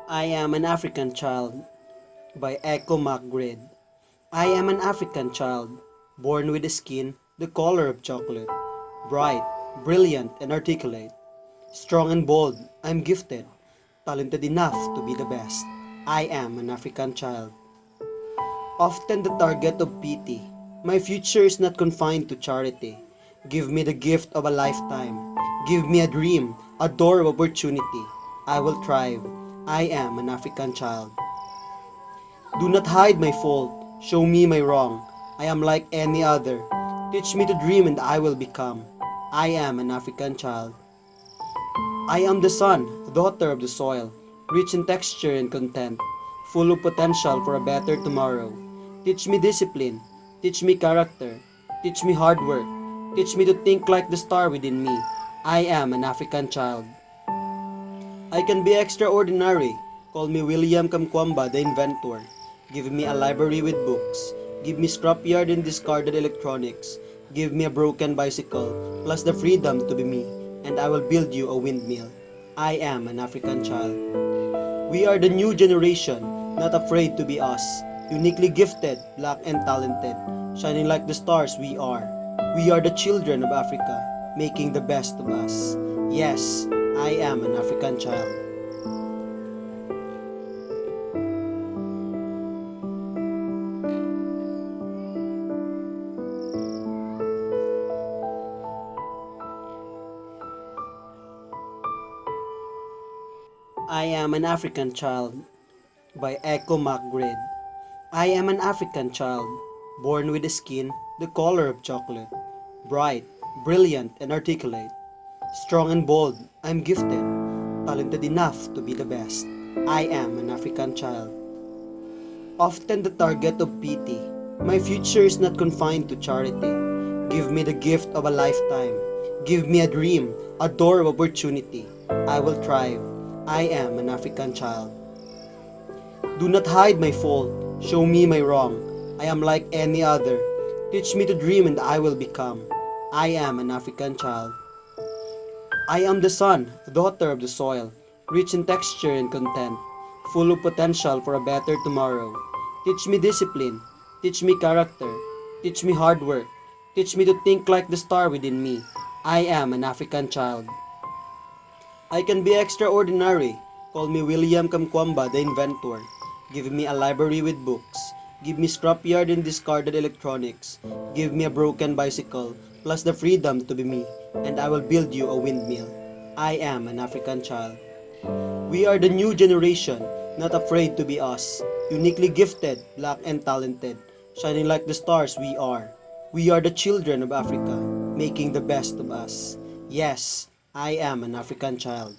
I am an African child by Eku McGred. I am an African child, born with a skin the color of chocolate, bright, brilliant, and articulate. Strong and bold, I'm gifted, talented enough to be the best. I am an African child. Often the target of pity, my future is not confined to charity. Give me the gift of a lifetime. Give me a dream, a door of opportunity. I will thrive. I am an African child. Do not hide my fault. Show me my wrong. I am like any other. Teach me to dream and I will become. I am an African child. I am the son, daughter of the soil, rich in texture and content, full of potential for a better tomorrow. Teach me discipline. Teach me character. Teach me hard work. Teach me to think like the star within me. I am an African child. I can be extraordinary. Call me William Kamkwamba the Inventor. Give me a library with books. Give me scrapyard and discarded electronics. Give me a broken bicycle, plus the freedom to be me, and I will build you a windmill. I am an African child. We are the new generation, not afraid to be us. Uniquely gifted, black and talented, shining like the stars we are. We are the children of Africa, making the best of us. Yes, I am an African child. I am an African child by Eku McGred. I am an African child, born with a skin the color of chocolate, bright, brilliant, and articulate. Strong and bold, I'm gifted, talented enough to be the best. I am an African child. Often the target of pity, my future is not confined to charity. Give me the gift of a lifetime. Give me a dream, a door of opportunity. I will thrive. I am an African child. Do not hide my fault. Show me my wrong. I am like any other. Teach me to dream and I will become. I am an African child. I am the son, daughter of the soil, rich in texture and content, full of potential for a better tomorrow. Teach me discipline. Teach me character. Teach me hard work. Teach me to think like the star within me. I am an African child. I can be extraordinary. Call me William Kamkwamba the Inventor. Give me a library with books. Give me scrapyard and discarded electronics. Give me a broken bicycle, plus the freedom to be me, and I will build you a windmill. I am an African child. We are the new generation, not afraid to be us. Uniquely gifted, black and talented, shining like the stars we are. We are the children of Africa, making the best of us. Yes, I am an African child.